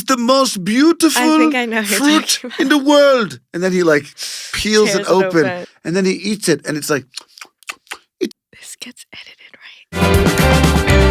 is the most beautiful I think I know who you're fruit talking about. in the world. And then he like peels it Tears it open, open. and then he eats it, and it's like, This gets edited right.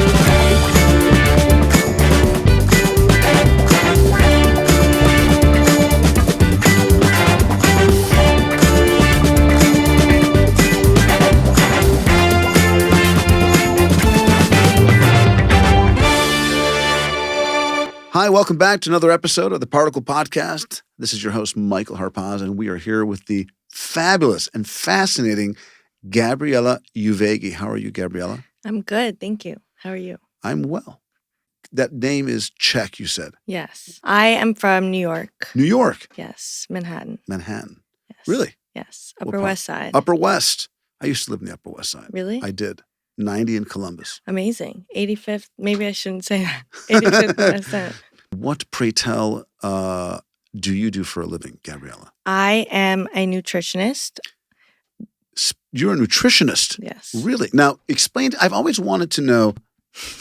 hi, welcome back to another episode of the Particle Podcast. This is your host, Michael Harpaz, and we are here with the fabulous and fascinating Gabriella Uvegi. How are you, Gabriella? I'm good, thank you. How are you? I'm well. That name is Czech, you said. Yes. I am from New York. New York. Yes. Manhattan. Manhattan. Yes. Really? Yes. What Upper part? West Side. Upper West. I used to live in the Upper West Side. Really? I did. 90 in Columbus. Amazing. 85th. Maybe I shouldn't say that. 85th West End. What, pray tell, do you do for a living, Gabriella? I am a nutritionist. You're a nutritionist. Yes. Really? Now, explain. I've always wanted to know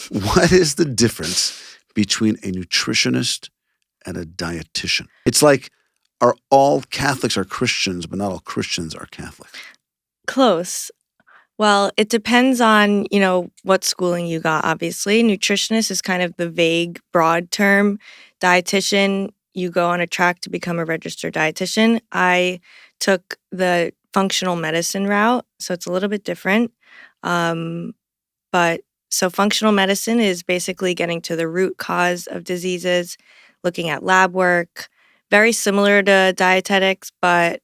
what is the difference between a nutritionist and a dietitian? It's like, are all Catholics are Christians, but not all Christians are Catholic? Close. Well, it depends on, what schooling you got, obviously. Nutritionist is kind of the vague, broad term. Dietitian, you go on a track to become a registered dietitian. I took the functional medicine route, so it's a little bit different. So functional medicine is basically getting to the root cause of diseases, looking at lab work, very similar to dietetics, but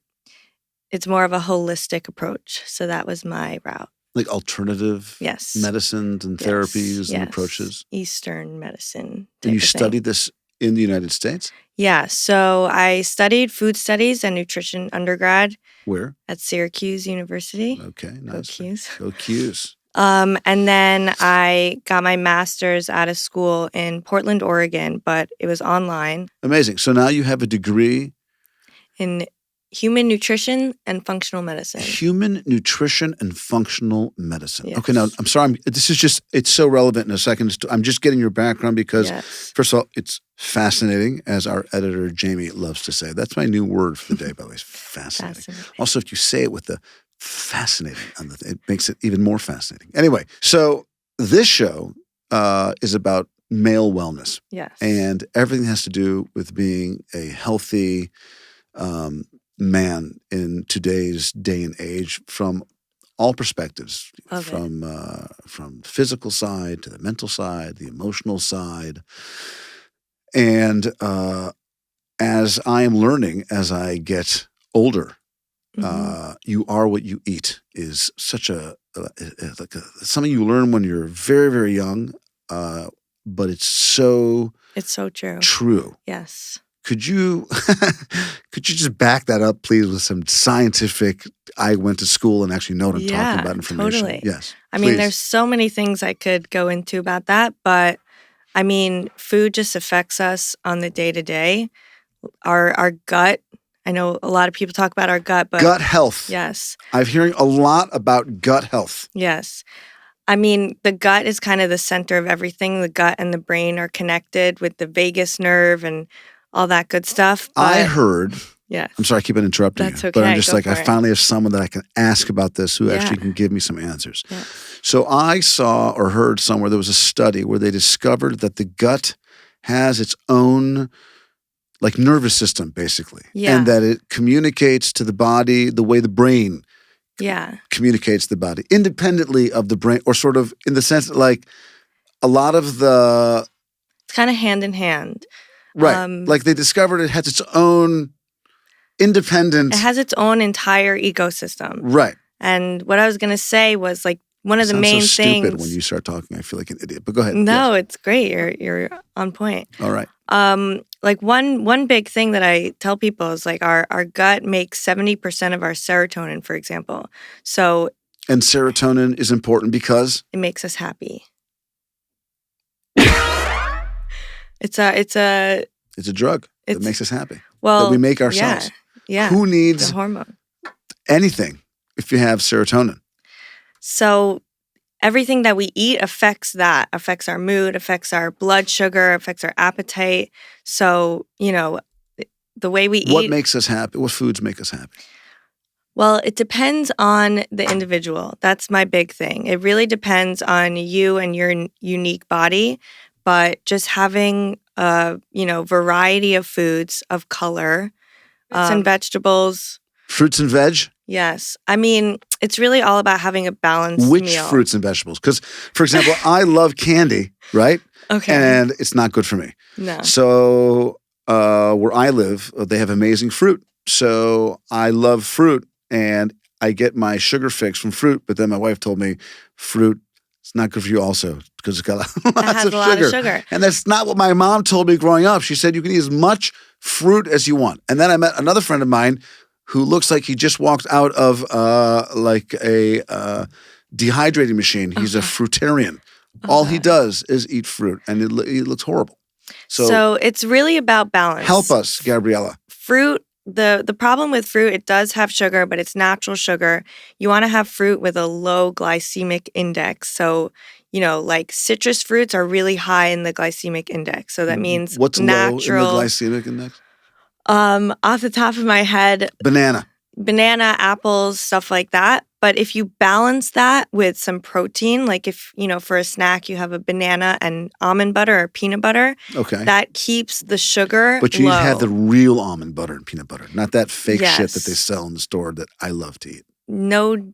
it's more of a holistic approach. So that was my route. Like alternative Yes. medicines and therapies and approaches? Eastern medicine. And you type of thing. studied this in the United States? Yeah. So I studied food studies and nutrition undergrad Where? at Syracuse University. Okay, Go nice. Qs. Go Qs. And then I got my master's out of school in Portland, Oregon, but it was online Amazing. So now you have a degree in human nutrition and functional medicine. Human nutrition and functional medicine. Yes. Okay, now I'm sorry. It's so relevant in a second. I'm just getting your background because, Yes. first of all, it's fascinating, as our editor Jamie loves to say. That's my new word for the day, by the way. It's fascinating. Fascinating. Also, if you say it with the fascinating, it makes it even more fascinating. Anyway, so this show is about male wellness, Yes. and everything has to do with being a healthy man in today's day and age from all perspectives, Love it. from the physical side to the mental side, the emotional side. And as I am learning as I get older, you are what you eat is such something you learn when you're very, very young, but it's so true. true. Yes. Could you just back that up, please, with some scientific, I went to school and actually know what I'm talking about information? Totally. Yes. I mean, please. there's so many things I could go into about that, but I mean, food just affects us on the day to day. Our gut. I know a lot of people talk about our gut, but gut health. Yes. I'm hearing a lot about gut health. Yes. I mean, the gut is kind of the center of everything. The gut and the brain are connected with the vagus nerve and all that good stuff. But, I heard, yes. I'm sorry I keep on interrupting That's you, okay, but I'm just go like, I for it. finally have someone that I can ask about this who actually Yeah. can give me some answers. Yeah. So I saw or heard somewhere there was a study where they discovered that the gut has its own like nervous system, basically. Yeah. And that it communicates to the body the way the brain communicates to the body, independently of the brain, or sort of in the sense that like a lot of the... It's kind of hand in hand. Right. Like they discovered it has its own independent... It has its own entire ecosystem. Right. And what I was going to say was like one of the main so things... stupid when you start talking. I feel like an idiot. But go ahead. No, Yes. it's great. You're on point. All right. Like one big thing that I tell people is like our gut makes 70% of our serotonin, for example. So And serotonin is important because... it makes us happy. It's a drug that It's- makes us happy. well That we make ourselves. Yeah. Who It's needs a hormone. anything if you have serotonin? So everything that we eat affects our mood, affects our blood sugar, affects our appetite. So, the way we What eat. makes us happy? What foods make us happy? Well, it depends on the individual. That's my big thing. It really depends on you and your unique body, but just having a, variety of foods of color, fruits and vegetables. Fruits and veg? Yes. I mean, it's really all about having a balanced Which meal. fruits and vegetables? Because, for example, I love candy, right? Okay. And it's not good for me. No. So where I live, they have amazing fruit. So I love fruit, and I get my sugar fix from fruit. But then my wife told me fruit is not good for you also because it's got lots of sugar. And that's not what my mom told me growing up. She said you can eat as much fruit as you want. And then I met another friend of mine who looks like he just walked out of like a dehydrating machine. He's a fruitarian. All he does is eat fruit, and it looks horrible. So it's really about balance. Help us, Gabriella. Fruit, the problem with fruit, it does have sugar, but it's natural sugar. You want to have fruit with a low glycemic index. So, like citrus fruits are really high in the glycemic index. So that means what's natural. Low in the glycemic index? Off the top of my head, banana, apples, stuff like that. But if you balance that with some protein, like if, for a snack, you have a banana and almond butter or peanut butter, okay, that keeps the sugar But you low. have the real almond butter and peanut butter, not that fake shit that they sell in the store that I love to eat. No.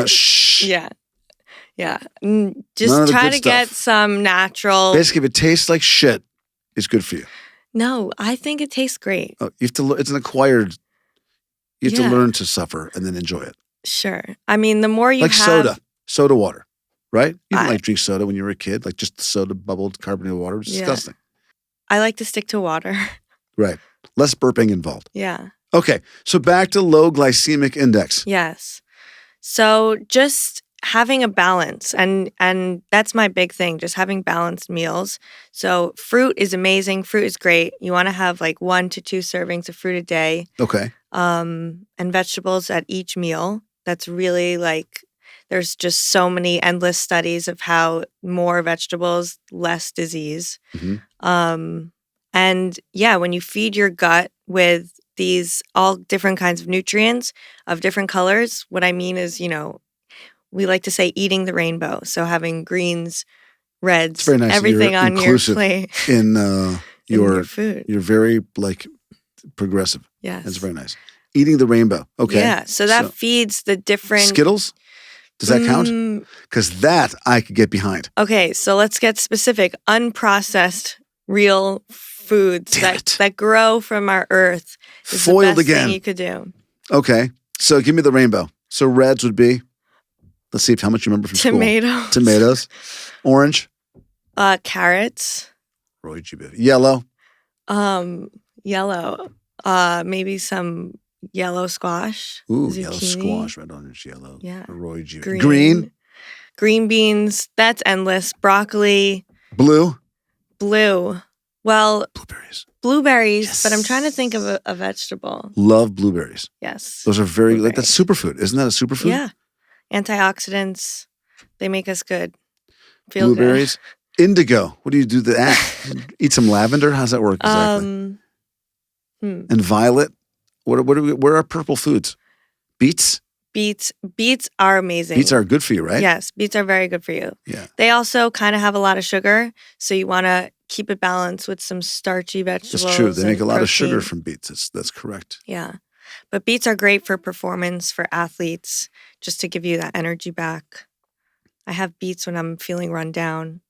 Shh. Yeah. Yeah. Just try to get some natural. Basically, if it tastes like shit, it's good for you. No, I think it tastes great. Oh, you have to. It's an acquired. You have to learn to suffer and then enjoy it. Sure. I mean, the more you like have... soda water, right? You didn't like drink soda when you were a kid, like just soda bubbled carbonated water. It's disgusting. I like to stick to water. Right. Less burping involved. Yeah. Okay. So back to low glycemic index. Yes. So just having a balance, and that's my big thing, just having balanced meals. So fruit is amazing. Fruit is great. You want to have like 1 to 2 servings of fruit a day. Okay. And vegetables at each meal. That's really there's just so many endless studies of how more vegetables, less disease. Mm-hmm. And yeah, when you feed your gut with these all different kinds of nutrients of different colors, what I mean is, we like to say eating the rainbow. So having greens, reds, it's very nice. everything You're on your plate. In your food. You're very progressive. Yes. That's very nice. Eating the rainbow. Okay. Yeah. So that feeds the different... Skittles? Does that count? Because that I could get behind. Okay. So let's get specific. Unprocessed, real foods that grow from our earth is Foiled the best again. thing you could do. Okay. So give me the rainbow. So reds would be... Let's see how much you remember from school. Tomatoes. Orange. Carrots. Yellow. Yellow. Maybe some yellow squash. Ooh, zucchini. Yellow squash, red, orange, yellow. Yeah. Green. Green beans. That's endless. Broccoli. Blue. Well, blueberries. Yes. But I'm trying to think of a vegetable. Love blueberries. Yes. Those are very that's superfood. Isn't that a superfood? Yeah. Antioxidants. They make us good. Feel blueberries. Good. Indigo. What do you do to that? Eat some lavender? How's that work exactly? And violet. What are purple foods? Beets? Beets are amazing. Beets are good for you, right? Yes, beets are very good for you. Yeah. They also kind of have a lot of sugar, so you want to keep it balanced with some starchy vegetables. That's true. They make a lot protein. of sugar from beets. That's correct. Yeah. But beets are great for performance, for athletes, just to give you that energy back. I have beets when I'm feeling run down.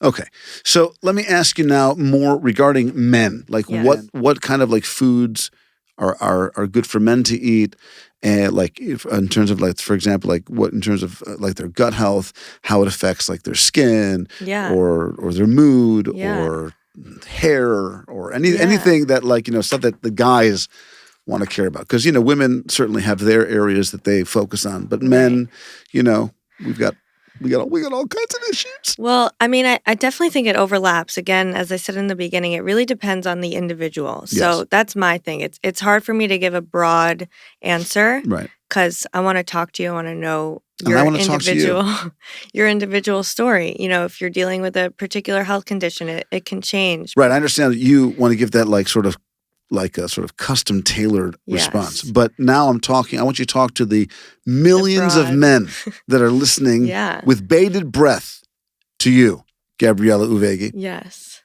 Okay. So let me ask you now more regarding men. What kind of foods are good for men to eat? And in terms of for example, what in terms of their gut health, how it affects their skin, or their mood, or hair, or anything that stuff that the guys want to care about, because women certainly have their areas that they focus on, but men, we've got all kinds of issues. Well, I mean, I definitely think it overlaps. Again, as I said in the beginning, it really depends on the individual. So that's my thing. It's hard for me to give a broad answer, right? Because I want to talk to you. I want to know And I want to talk to you. your individual story. If you're dealing with a particular health condition, it can change. Right. I understand that you want to give that like a sort of custom tailored response. Yes. But now I want you to talk to the millions of men that are listening Yeah. with bated breath to you, Gabriella Uvegi. Yes.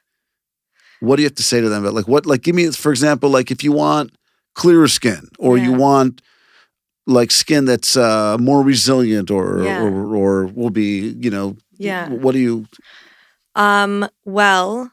What do you have to say to them about give me, for example, like if you want clearer skin or you want like skin that's more resilient or will be, what do you? Well,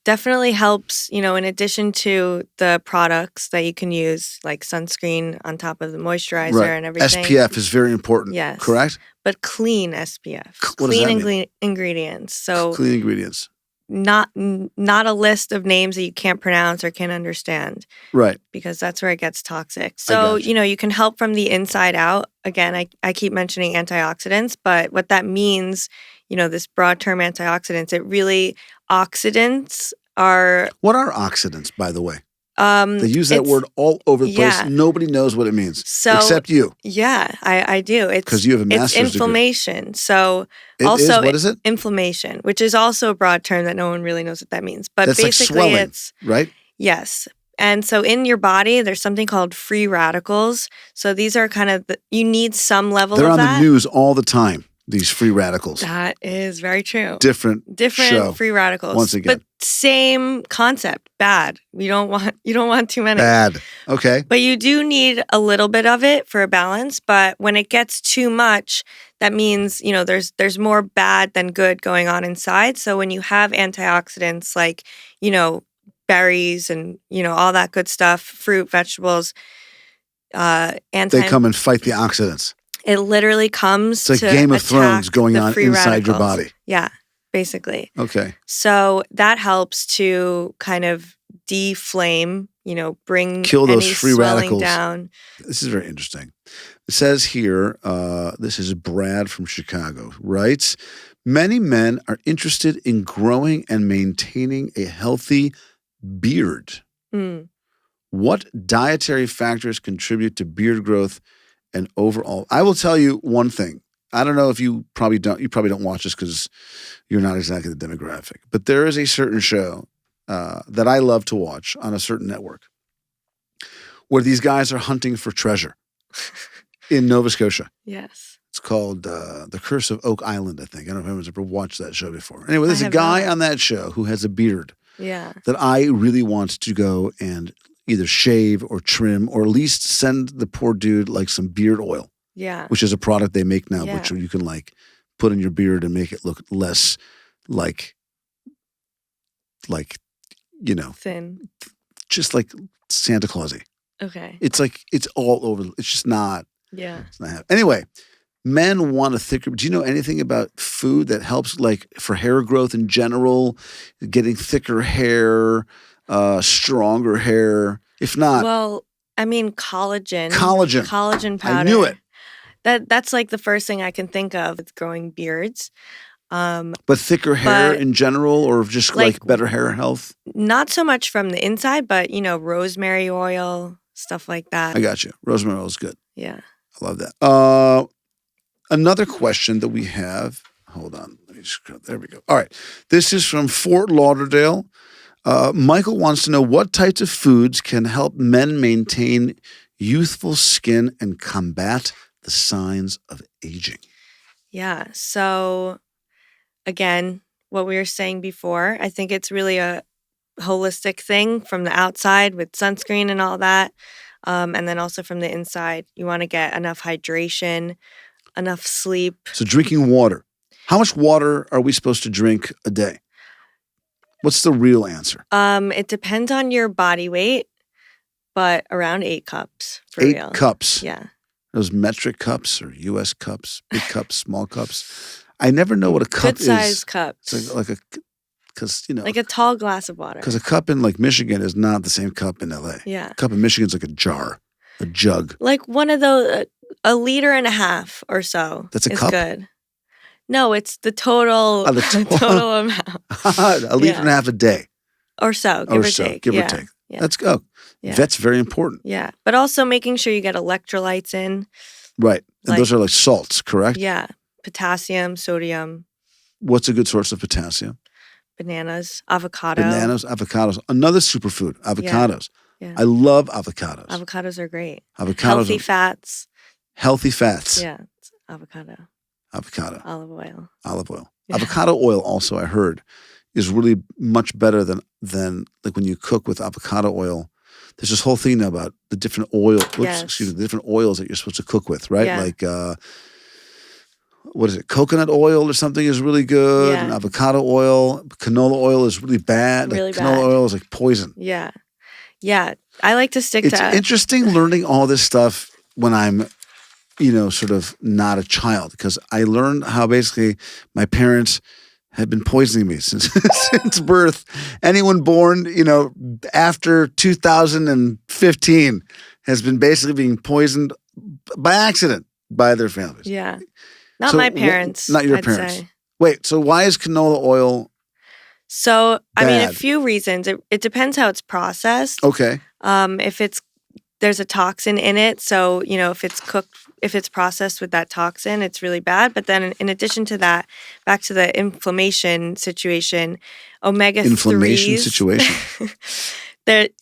definitely helps, in addition to the products that you can use, like sunscreen on top of the moisturizer and everything. SPF is very important. Yes. Correct? But clean SPF. What does that mean? Ingredients. So clean ingredients. Not a list of names that you can't pronounce or can't understand. Right. Because that's where it gets toxic. So, you can help from the inside out. Again, I keep mentioning antioxidants, but what that means, this broad term antioxidants, it really oxidants are... What are oxidants, by the way? They use that word all over the place. Nobody knows what it means except you. Yeah, I do. Because you have a master's degree. It's inflammation. So what is it? Inflammation, which is also a broad term that no one really knows what that means. But that's basically like swelling, it's right? Yes. And so in your body, there's something called free radicals. So these are kind of you need some level They're of on that. the news all the time. These free radicals. That is very true. Different show, free radicals. Once again. But same concept. Bad. You don't want too many. Bad. Okay. But you do need a little bit of it for a balance. But when it gets too much, that means, there's more bad than good going on inside. So when you have antioxidants like, berries and, all that good stuff, fruit, vegetables, they come and fight the oxidants. It literally comes it's like Game of Thrones going on inside your body. Yeah, basically. Okay. So that helps to kind of deflame, kill those free radicals down. This is very interesting. It says here, this is Brad from Chicago, writes, many men are interested in growing and maintaining a healthy beard. What dietary factors contribute to beard growth and overall? I will tell you one thing. I don't know if you probably don't watch this because you're not exactly the demographic, but there is a certain show that I love to watch on a certain network where these guys are hunting for treasure in Nova Scotia. Yes. It's called The Curse of Oak Island, I think. I don't know if anyone's ever watched that show before. Anyway, there's a guy on that show who has a beard that I really want to go and either shave or trim or at least send the poor dude like some beard oil. Yeah. Which is a product they make now, which you can like put in your beard and make it look less like thin. Just like Santa Clausy. Okay. It's like it's all over. It's just not. Yeah. It's not anyway, men want a thicker. Do you know anything about food that helps like for hair growth in general, getting thicker hair? Stronger hair. If not, well, I mean collagen powder. I knew it. That's like the first thing I can think of with growing beards. But thicker hair in general, or just like better hair health. Not so much from the inside, but rosemary oil, stuff like that. I got you. Rosemary oil is good. Yeah, I love that. Another question that we have. Hold on. Let me just. There we go. All right. This is from Fort Lauderdale. Michael wants to know what types of foods can help men maintain youthful skin and combat the signs of aging. Yeah. So again, what we were saying before, I think it's really a holistic thing from the outside with sunscreen and all that. And then also from the inside, you want to get enough hydration, enough sleep. So drinking water. How much water are we supposed to drink a day? What's the real answer? It depends on your body weight, but around 8 cups for real. 8 cups? Yeah. Those metric cups or U.S. cups, big cups, small cups. I never know what a cup is. Good size cups. It's like like a tall glass of water. Because a cup in like Michigan is not the same cup in L.A. Yeah. A cup in Michigan is like a jar, a jug. Like one of those, a liter and a half or so. That's a cup? Good. No, it's the total, total amount. A liter and a half a day. Or so, give or take. Give or take. Yeah. That's go. Yeah. That's very important. Yeah. But also making sure you get electrolytes in. Right. And Like- those are like salts, correct? Yeah. Potassium, sodium, What's a good source of potassium? bananas, avocado. Bananas, avocados. Another superfood, avocados. Yeah. I love avocados. Avocados are great. Avocados Healthy are fats. healthy fats. Yeah. It's avocado. Avocado. Olive oil. Olive oil. Yeah. Avocado oil also, I heard, is really much better than like when you cook with avocado oil. There's this whole thing now about the different Yes. the different oils that you're supposed to cook with, right? Yeah. Like what is it? Coconut oil or something is really good, Yeah. and avocado oil. Canola oil is really bad. Really like canola bad. oil is like poison. Yeah. Yeah. I like to stick It's to interesting learning all this stuff when I'm, sort of not a child, because I learned how basically my parents had been poisoning me since since birth. Anyone born, after 2015 has been basically being poisoned by accident by their families. Yeah. Not So my parents. not your I'd parents. say. Wait, so why is canola oil So, I mean, a bad? few reasons. It depends how it's processed. Okay? If there's a toxin in it, so if it's processed with that toxin, it's really bad. But then, in addition to that, back to the inflammation situation, omega-3s. Inflammation situation.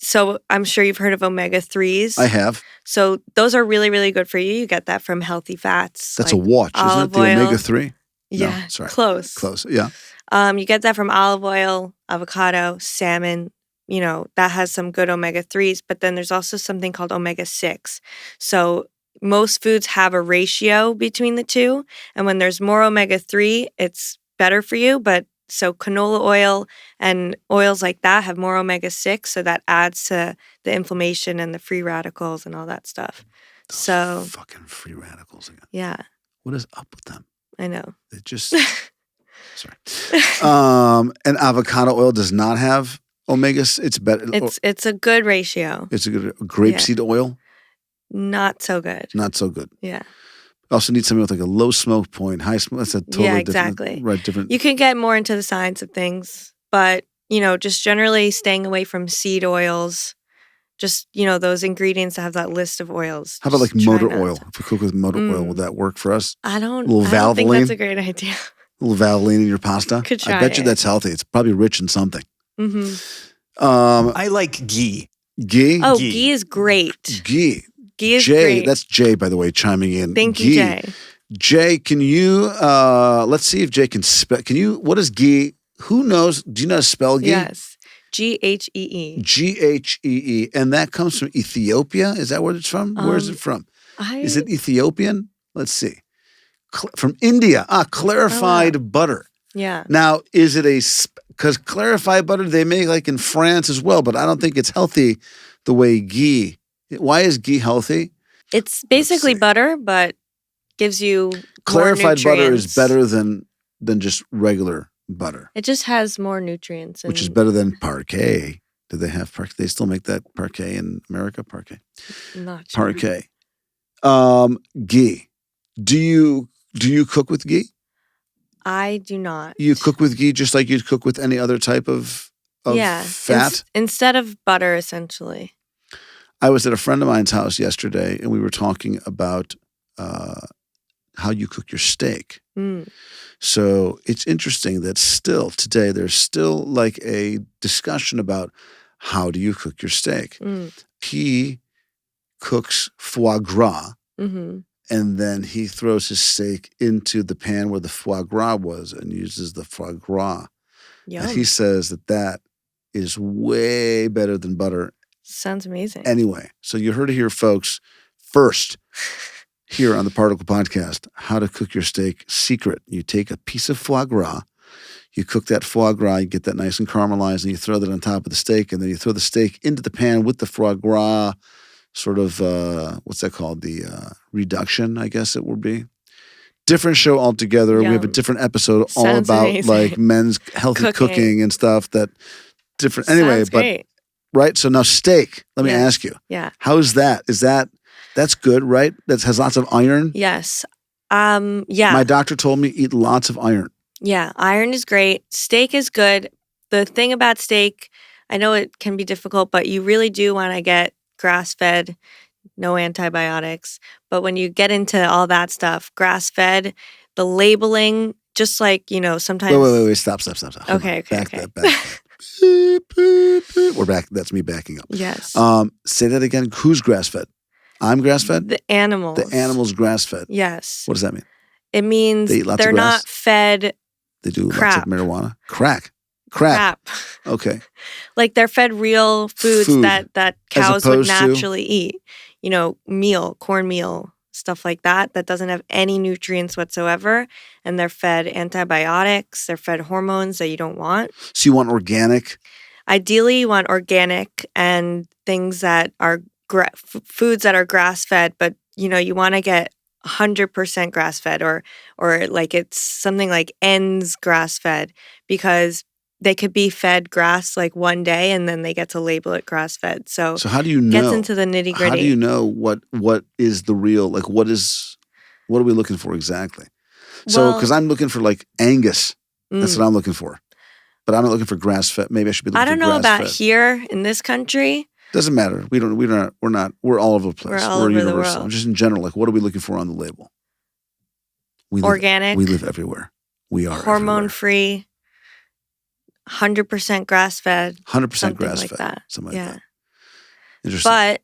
So I'm sure you've heard of omega-3s. I have. So those are really, really good for you. You get that from healthy fats. That's like a watch, isn't it? olive The oil. omega-3? Yeah, No, sorry. close. Close, yeah. You get that from olive oil, avocado, salmon. That has some good omega-3s, but then there's also something called omega-6. So most foods have a ratio between the two, and when there's more omega-3, it's better for you, but so canola oil and oils like that have more omega-6, so that adds to the inflammation and the free radicals and all that stuff. Those So, fucking free radicals again. yeah, What is up with them? I know. They just sorry. And avocado oil does not have omegas. It's better. It's a good ratio. It's a good grapeseed oil. Not so good. Not so good. Yeah. Also need something with like a low smoke point, high smoke. That's a totally exactly. different. Right, different. You can get more into the science of things, but just generally staying away from seed oils. Just those ingredients that have that list of oils. How about like Just try motor not oil? to. If we cook with motor oil, would that work for us? I don't Little think Valvoline? that's a great idea. A little Valvoline in your pasta? Could I try bet you it. that's healthy. It's probably rich in something. Mm-hmm. I like ghee. Ghee? Oh, Ghee. ghee is great. Ghee. Ghee is Jay, great. that's Jay, by the way, chiming in. Thank Ghee. you, Jay. Jay, can you, let's see if Jay can spell, what is ghee? Who knows? Do you know how to spell ghee? Yes. Ghee. Ghee. And that comes from Ethiopia? Is that where it's from? Where is it from? Is it Ethiopian? Let's see. From India. Clarified butter. Yeah. Now, is it because clarified butter they make like in France as well, but I don't think it's healthy the way ghee. Why is ghee healthy? It's basically see. butter, but gives you Clarified more butter is nutrients. better than just regular butter, It just has more nutrients. which is and better than parquet. Do they have parquet? They still make that parquet in America? Parquet. Not sure. Parquet. Ghee. Do you cook with ghee? I do not. You cook with ghee just like you'd cook with any other type of fat? Instead of butter, essentially. I was at a friend of mine's house yesterday, and we were talking about how you cook your steak. Mm. So it's interesting that still today there's still like a discussion about how do you cook your steak. Mm. He cooks foie gras, Mm-hmm. and then he throws his steak into the pan where the foie gras was and uses the foie gras. Yum. And he says that is way better than butter. Sounds amazing. Anyway, so you heard it here, folks. First, here on the Particle Podcast, how to cook your steak secret. You take a piece of foie gras, you cook that foie gras, you get that nice and caramelized, and you throw that on top of the steak, and then you throw the steak into the pan with the foie gras, sort of, what's that called? The reduction, I guess it would be. Different show altogether. We have a Yum. different episode all Sounds about amazing. like men's healthy cooking and stuff that different. Anyway, Sounds but great. right. So now steak, let me Yeah. ask you, Yeah. how is that? That's good, right? That has lots of iron. Yes. Yeah. My doctor told me eat lots of iron. Yeah. Iron is great. Steak is good. The thing about steak, I know it can be difficult, but you really do want to get grass-fed, no antibiotics. But when you get into all that stuff, grass-fed, the labeling, just like, sometimes... Wait. Stop. Hold Okay, on. okay, Back okay. that. Beep, beep, beep. We're back. That's me backing up. Yes. Say that again. Who's grass-fed? I'm grass-fed? The animals. The animal's grass-fed. Yes. What does that mean? It means They eat lots of they're grass? not fed They do crap. lots of marijuana? Crap. Okay. Like they're fed real foods Food. that cows would opposed to? naturally eat. Cornmeal, stuff like that doesn't have any nutrients whatsoever. And they're fed antibiotics. They're fed hormones that you don't want. So you want organic? Ideally, you want organic and things that are foods that are grass-fed, but you want to get 100% grass-fed or like it's something like ends grass-fed, because they could be fed grass like one day and then they get to label it grass-fed. So how do you know? Gets into the nitty-gritty. How do you know what is the real, like what are we looking for exactly? So, because I'm looking for like Angus. That's what I'm looking for. But I'm not looking for grass-fed. Maybe I should be looking for grass-fed. I don't know about here in this country. Doesn't matter. We're all over the place. We're all over universal. the world. Just in general, like what are we looking for on the label? Organic. We live everywhere. We are hormone-free, 100% grass-fed. 100% grass-fed. Like that. Something like that. Interesting. But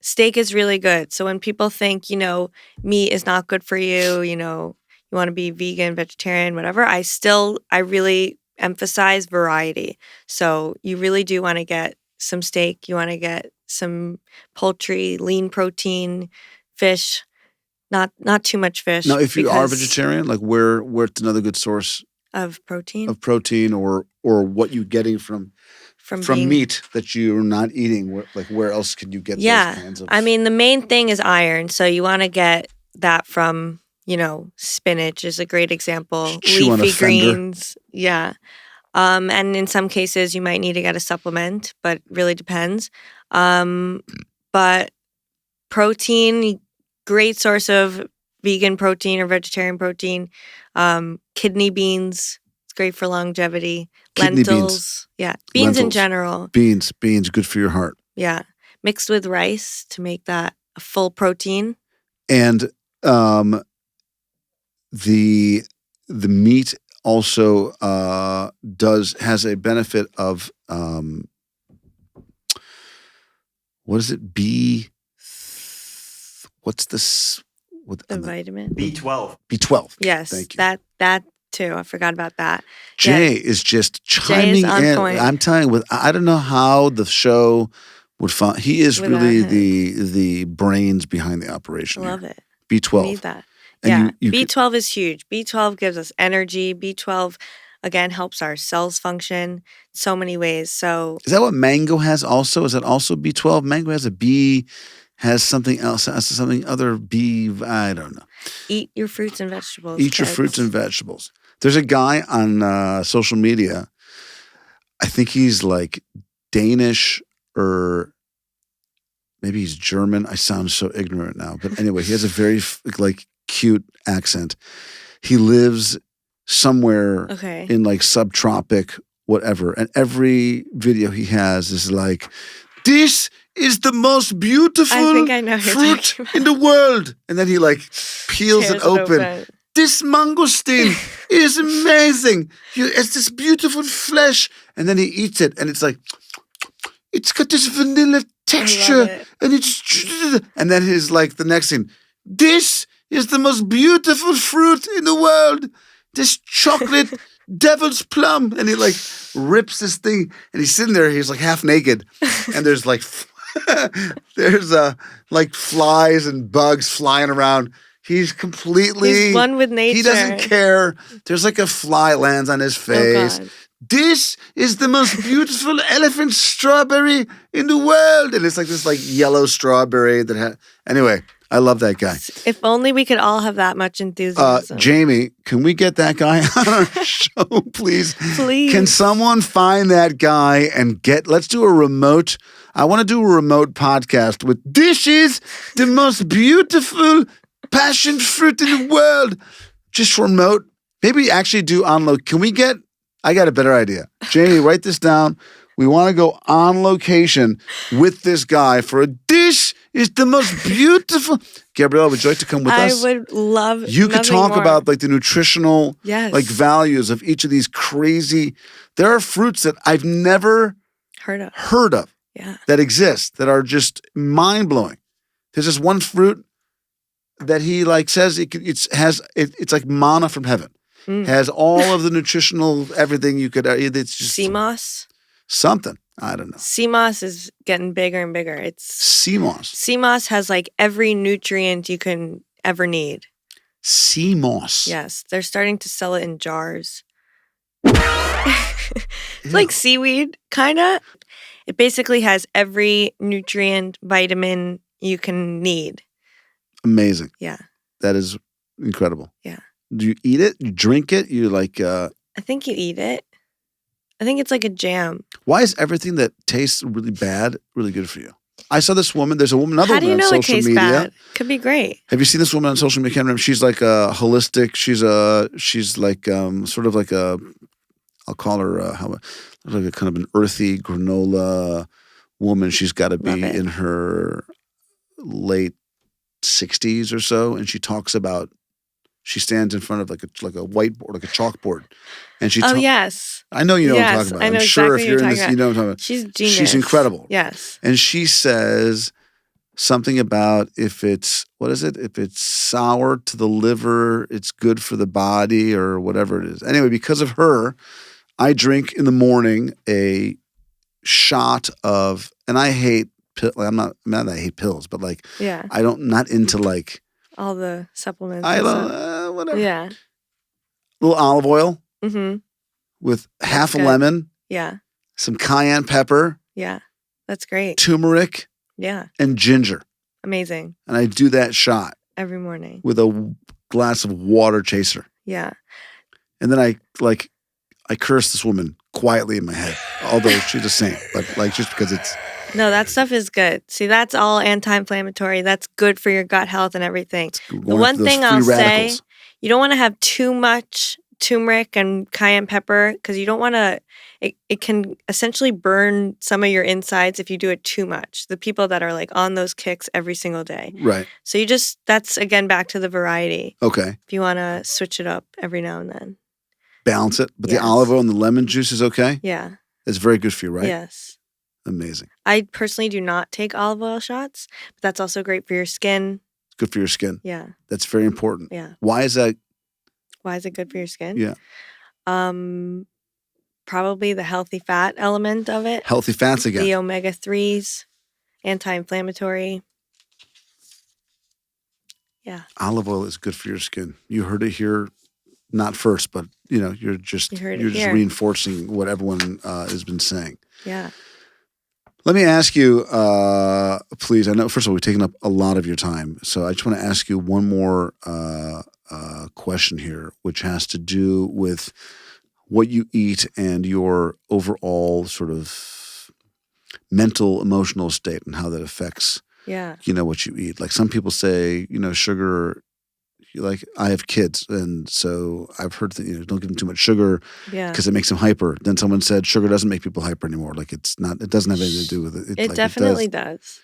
steak is really good. So when people think, meat is not good for you, you want to be vegan, vegetarian, whatever, I really emphasize variety. So you really do want to get some steak. You want to get some poultry, lean protein, fish, not too much fish. Now, if you are vegetarian, like where's another good source of protein? Or what you're getting from meat that you're not eating? Where else can you get those kinds of... I mean, the main thing is iron. So you want to get that from, spinach is a great example. Leafy greens. Yeah. And in some cases, you might need to get a supplement, but really depends. But protein, great source of vegan protein or vegetarian protein. Kidney beans, it's great for longevity. Lentils. Yeah. Beans in general. Beans, good for your heart. Yeah. Mixed with rice to make that a full protein. And the meat also has a benefit of what is it? What's this? The vitamin? B12. B12. Yes. Thank you. That too. I forgot about that. Jay is just chiming in. Point. I'm telling you, I don't know how the show would find. He is really the brains behind the operation. I love it. B12. We need that. And B12 is huge. B12 gives us energy. B12, again, helps our cells function so many ways. So is that what mango has also? Is that also B12? Mango has a B, has something else, has something other B, I don't know. Eat your fruits and vegetables. Eat your fruits and vegetables. There's a guy on social media, I think he's like Danish or maybe he's German. I sound so ignorant now. But anyway, he has a very cute accent. He lives somewhere in like subtropic whatever, and every video he has is like, this is the most beautiful fruit in the world, and then he like peels it open. This mangosteen is amazing. It's this beautiful flesh, and then he eats it, and it's like, it's got this vanilla texture, and then he's like, the next thing, this is the most beautiful fruit in the world. This chocolate devil's plum. And he like rips this thing, and he's sitting there, he's like half naked. And there's like, like flies and bugs flying around. He's one with nature. He doesn't care. There's like a fly lands on his face. Oh, this is the most beautiful elephant strawberry in the world. And it's like this like yellow strawberry that anyway, I love that guy. If only we could all have that much enthusiasm. Jamie, can we get that guy on our show, please? Please. Can someone find that guy and let's do a remote. I want to do a remote podcast with this is the most beautiful passion fruit in the world. Just remote. Maybe actually do on low. I got a better idea. Jamie, write this down. We want to go on location with this guy for a dish. It's the most beautiful. Gabriella, would you like to come with us? I would love. You could talk more. about like the nutritional like values of each of these crazy. There are fruits that I've never heard of that exist that are just mind blowing. There's this one fruit that he like says it's like manna from heaven. Has all of the nutritional everything you could. It's just sea moss. Something. I don't know. Sea moss is getting bigger and bigger. It's sea moss. Sea moss has like every nutrient you can ever need. Sea moss. Yes, they're starting to sell it in jars. It's like seaweed, kind of. It basically has every nutrient, vitamin you can need. Amazing. Yeah. That is incredible. Yeah. Do you eat it? You drink it? You like... I think you eat it. I think it's like a jam. Why is everything that tastes really bad really good for you? I saw this woman. There's another woman on social media. Bad? Could be great. Have you seen this woman on social media? I can't remember. She's like a holistic. She's like sort of like a. I'll call her like a kind of an earthy granola woman. She's got to be in her late 60s or so, and she talks about. She stands in front of like a whiteboard, like a chalkboard, and she. Yes. I know you know what I'm talking about. I'm sure if you're in this, you know what I'm talking about. She's genius. She's incredible. Yes. And she says something about if it's If it's sour to the liver, it's good for the body or whatever it is. Anyway, because of her, I drink in the morning a shot of, and I hate. I'm not that I hate pills, but like, I don't not into like. All the supplements. I don't, whatever. Yeah. A little olive oil. Mm-hmm. With half a lemon. Yeah. Some cayenne pepper. Yeah. That's great. Turmeric. Yeah. And ginger. Amazing. And I do that shot. Every morning. With a glass of water chaser. Yeah. And then I curse this woman quietly in my head. Although she's a saint. But like just because it's. No, that stuff is good. See, that's all anti-inflammatory. That's good for your gut health and everything. The one thing I'll say, you don't want to have too much turmeric and cayenne pepper because you don't want to, it can essentially burn some of your insides if you do it too much. The people that are like on those kicks every single day. Right. So that's again back to the variety. Okay. If you want to switch it up every now and then. Balance it. But the olive oil and the lemon juice is okay? Yeah. It's very good for you, right? Yes. Amazing. I personally do not take olive oil shots, but that's also great for your skin. It's good for your skin. Yeah. That's very important. Yeah. Why is that? Why is it good for your skin? Yeah. Probably the healthy fat element of it. Healthy fats again. The omega-3s, anti-inflammatory. Yeah. Olive oil is good for your skin. You heard it here, not first, but you're just reinforcing what everyone has been saying. Yeah. Let me ask you, please. I know, first of all, we've taken up a lot of your time. So I just want to ask you one more question here, which has to do with what you eat and your overall sort of mental, emotional state and how that affects, what you eat. Like some people say, sugar. Like I have kids, and so I've heard that don't give them too much sugar because it makes them hyper. Then someone said sugar doesn't make people hyper anymore. Like it doesn't have anything to do with it. It definitely does.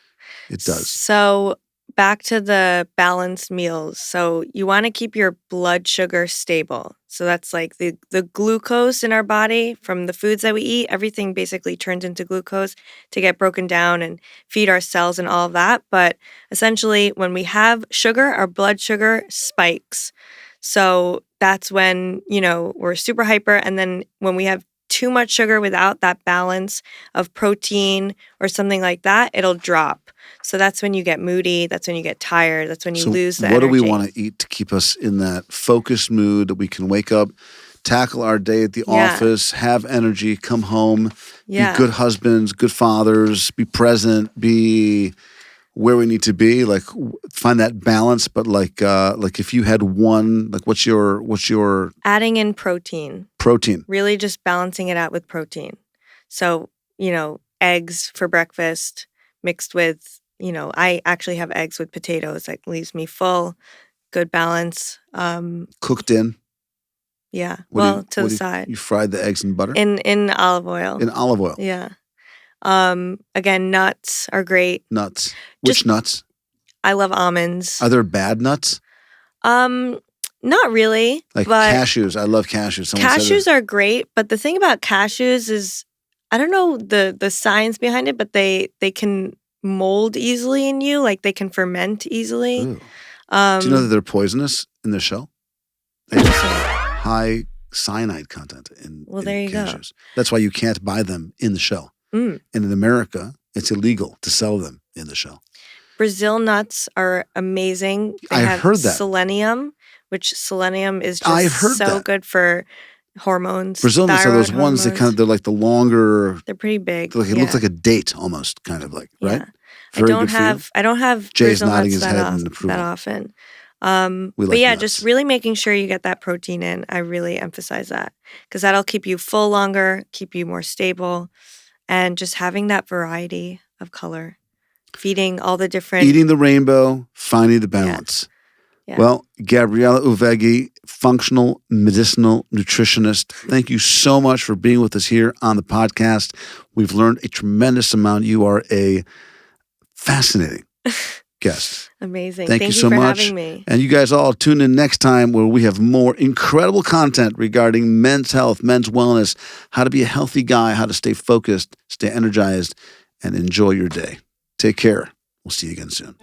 It does. So back to the balanced meals. So you want to keep your blood sugar stable. So that's like the glucose in our body from the foods that we eat. Everything basically turns into glucose to get broken down and feed our cells and all of that. But essentially, when we have sugar, our blood sugar spikes. So that's when, we're super hyper. And then when we have too much sugar without that balance of protein or something like that, it'll drop. So that's when you get moody. That's when you get tired. That's when you lose the energy. What do we want to eat to keep us in that focused mood that we can wake up, tackle our day at the office, have energy, come home, be good husbands, good fathers, be present, be where we need to be, like find that balance. But like if you had one, like what's your adding in protein. Protein. Really just balancing it out with protein. So, eggs for breakfast mixed with, I actually have eggs with potatoes. That leaves me full, good balance. Cooked in? Yeah. To the side. You fried the eggs in butter? In olive oil. In olive oil? Yeah. Again, nuts are great. Nuts. Which Just- nuts? I love almonds. Are there bad nuts? Not really. Like but cashews. I love cashews. Someone said cashews are great, but the thing about cashews is I don't know the science behind it, but they can mold easily in you, like they can ferment easily. Ooh. Do you know that they're poisonous in their shell? They have high cyanide content in there you go. cashews. That's why you can't buy them in the shell. Mm. And in America, it's illegal to sell them in the shell. Brazil nuts are amazing. They I've have heard that. Selenium, which selenium is I've just heard so that. good for hormones. Brazil nuts are those ones that hormones. they're like the longer, They're pretty big. it looks like a date almost, kind of like, right? Yeah. Very I don't good for you. have Jay's Brazil nodding nuts his head in approval. that often. We But like yeah, nuts. just really making sure you get that protein in. I really emphasize that because that'll keep you full longer, keep you more stable, and just having that variety of color, feeding all the different. Eating the rainbow, finding the balance. Yeah. Well, Gabriella Uvegi, functional medicinal nutritionist, thank you so much for being with us here on the podcast. We've learned a tremendous amount. You are a fascinating guest. Amazing. Thank you so for much. having me. And you guys all tune in next time where we have more incredible content regarding men's health, men's wellness, how to be a healthy guy, how to stay focused, stay energized, and enjoy your day. Take care. We'll see you again soon.